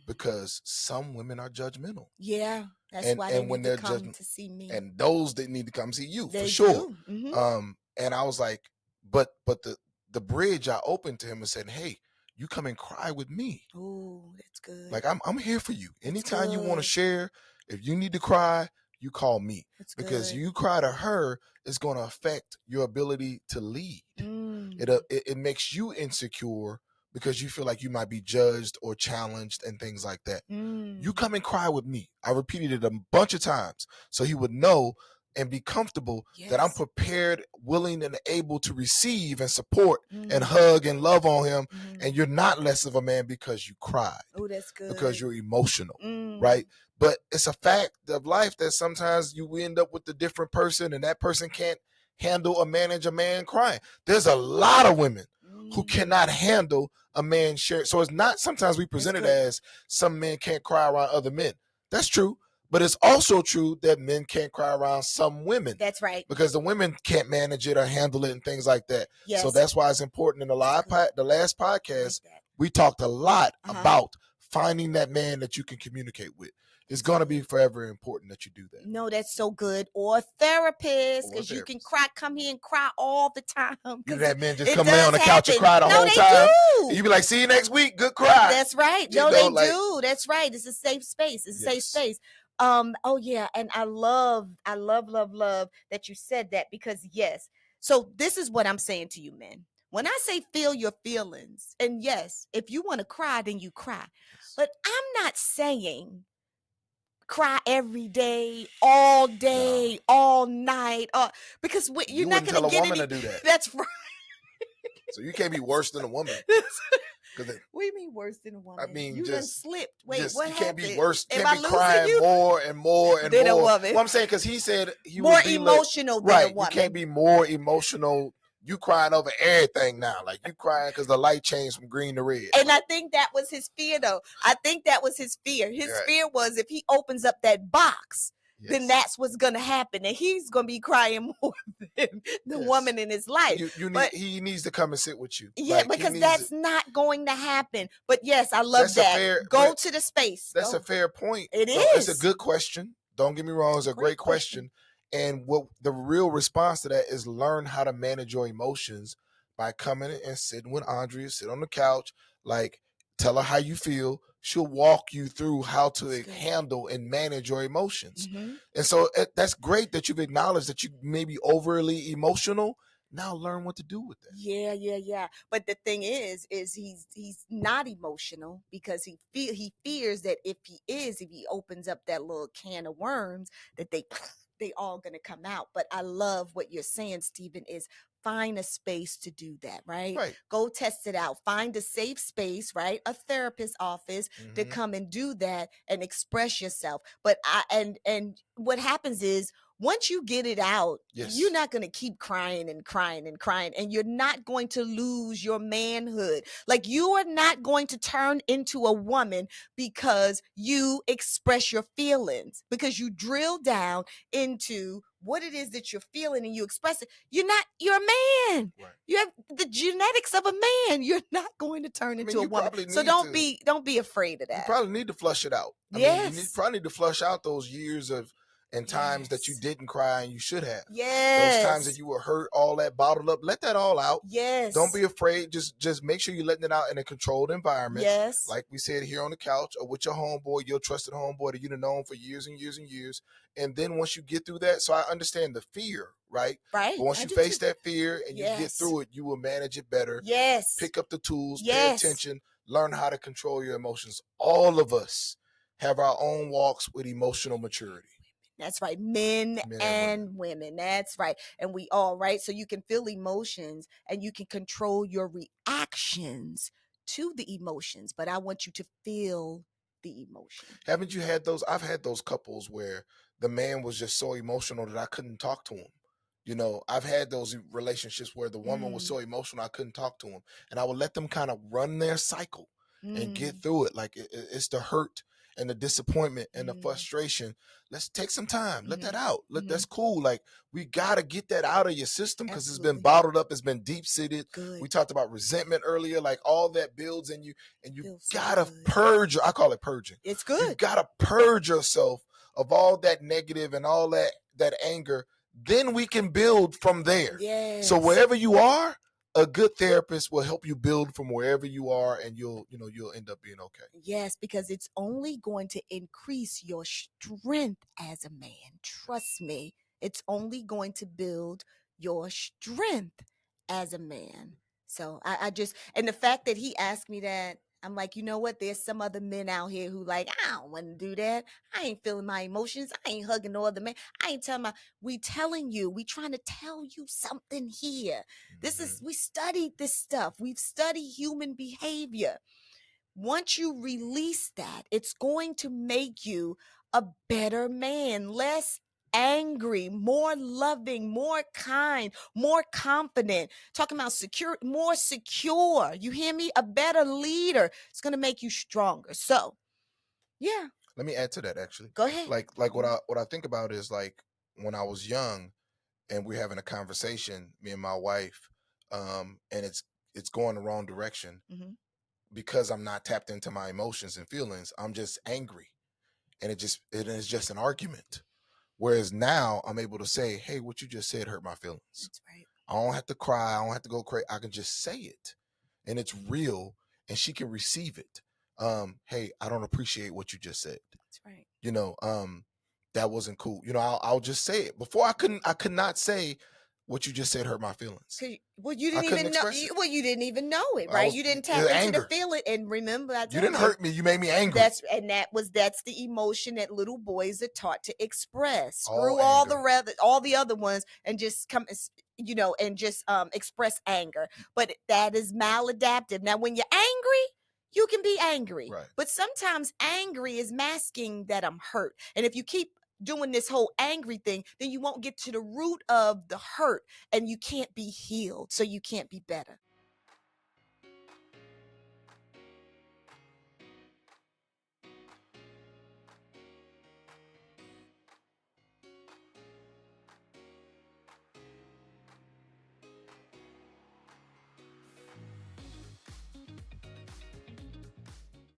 Because some women are judgmental. Yeah. That's why they need to come to see me. And those that need to come see you, for sure. Mm-hmm. And I was like, but the bridge I opened to him and said, hey, you come and cry with me. Oh, that's good. Like, I'm here for you. Anytime you want to share, if you need to cry, you call me. That's because good. you cry to her, it's going to affect your ability to lead. It makes you insecure because you feel like you might be judged or challenged and things like that. You come and cry with me. I repeated it a bunch of times so he would know and be comfortable that I'm prepared, willing, and able to receive and support and hug and love on him. And you're not less of a man because you cried. Oh, that's good. Because you're emotional, right? But it's a fact of life that sometimes you end up with a different person and that person can't handle or manage a man crying. There's a lot of women who cannot handle a man sharing. So it's not sometimes we present it as some men can't cry around other men. That's true. But it's also true that men can't cry around some women. That's right. Because the women can't manage it or handle it and things like that. Yes. So that's why it's important. In the last podcast, we talked a lot about finding that man that you can communicate with. It's going to be forever important that you do that. No, that's so good. Or a therapist, because you can come here and cry all the time. You that men just come lay on the couch and cry the whole time. Do. You be like, see you next week. Good cry. That's right. They do. That's right. It's a safe space. It's a safe space. Oh yeah. And I love that you said that, because yes. So this is what I'm saying to you, men. When I say feel your feelings, and yes, if you want to cry, then you cry. But I'm not saying cry every day, all day, all night, because you're not going to get woman to do that. That's right. So you can't be worse than a woman. What do you mean worse than a woman? I mean, you done slipped. Wait, what you happened? Can't be worse. Am can't be crying more and more and than more. A woman. Well, I'm saying because he said he more would be emotional than a woman. You can't be more emotional. You crying over everything now. Like you crying because the light changed from green to red. And I think that was his fear, though. I think that was his fear. His fear was if he opens up that box, then that's what's going to happen. And he's going to be crying more than the woman in his life. He needs to come and sit with you. Yeah, because that's not going to happen. But yes, I love that. Go to the space. That's a fair point. It is. It's a good question. Don't get me wrong. It's a great question. And what the real response to that is learn how to manage your emotions by coming and sitting with Andrea, sit on the couch, like tell her how you feel. She'll walk you through how to handle and manage your emotions. And so that's great that you've acknowledged that you may be overly emotional. Now learn what to do with that. Yeah. But the thing is he's not emotional because he fears that if he opens up that little can of worms, that they all gonna come out. But I love what you're saying, Stephen, is find a space to do that, right? Go test it out. Find a safe space, right? A therapist office to come and do that and express yourself. But and what happens is once you get it out, Yes. you're not going to keep crying and crying and crying, and you're not going to lose your manhood. Like, you are not going to turn into a woman because you express your feelings, because you drill down into what it is that you're feeling and you express it. You're a man. Right. You have the genetics of a man. You're not going to turn into a woman. So don't be afraid of that. You probably need to flush it out. Yes. I mean, probably need to flush out those years of and times that you didn't cry and you should have. Yes. Those times that you were hurt, all that bottled up, let that all out. Yes. Don't be afraid. Just make sure you're letting it out in a controlled environment. Yes. Like we said, here on the couch or with your homeboy, your trusted homeboy that you've known for years and years and years. And then once you get through that, so I understand the fear, right? Right. But once you face that fear and you get through it, you will manage it better. Yes. Pick up the tools, pay attention, learn how to control your emotions. All of us have our own walks with emotional maturity. That's right. Men and women. That's right. And we all, right? So you can feel emotions and you can control your reactions to the emotions. But I want you to feel the emotion. Haven't you had those? I've had those couples where the man was just so emotional that I couldn't talk to him. You know, I've had those relationships where the woman was so emotional I couldn't talk to him. And I would let them kind of run their cycle and get through it. Like it's the hurt and the disappointment and the frustration. Let's take some time. Let that out. That's cool. Like, we got to get that out of your system because it's been bottled up. It's been deep-seated. We talked about resentment earlier. Like, all that builds in you. And you got to purge. I call it purging. It's good. You got to purge yourself of all that negative and all that anger. Then we can build from there. Yes. So wherever you are, a good therapist will help you build from wherever you are, and you'll end up being okay. Yes, because it's only going to increase your strength as a man. Trust me, it's only going to build your strength as a man. So I just, and the fact that he asked me that, I'm like, you know what? There's some other men out here who like, I don't want to do that. I ain't feeling my emotions. I ain't hugging no other man. I ain't telling we trying to tell you something here. We studied this stuff. We've studied human behavior. Once you release that, it's going to make you a better man, less angry, more loving, more kind, more confident. Talking about more secure. You hear me? A better leader. It's going to make you stronger. So, yeah. Let me add to that, actually. Go ahead. Like what I think about is, like, when I was young and we're having a conversation, me and my wife, and it's going the wrong direction. Because I'm not tapped into my emotions and feelings, I'm just angry. And it is just an argument. Whereas now I'm able to say, hey, what you just said hurt my feelings. That's right. I don't have to cry. I don't have to go crazy. I can just say it. And it's real. And she can receive it. Hey, I don't appreciate what you just said. That's right. You know, that wasn't cool. You know, I'll just say it. Before I could not say, what you just said hurt my feelings. Well, you didn't even know. You didn't even know it, right? You didn't tap into the feeling. And remember, you didn't hurt me. You made me angry. That's the emotion that little boys are taught to express. Screw all the other ones and just come, and just express anger. But that is maladaptive. Now, when you're angry, you can be angry, right. But sometimes angry is masking that I'm hurt. And if you keep doing this whole angry thing, then you won't get to the root of the hurt and you can't be healed. So you can't be better.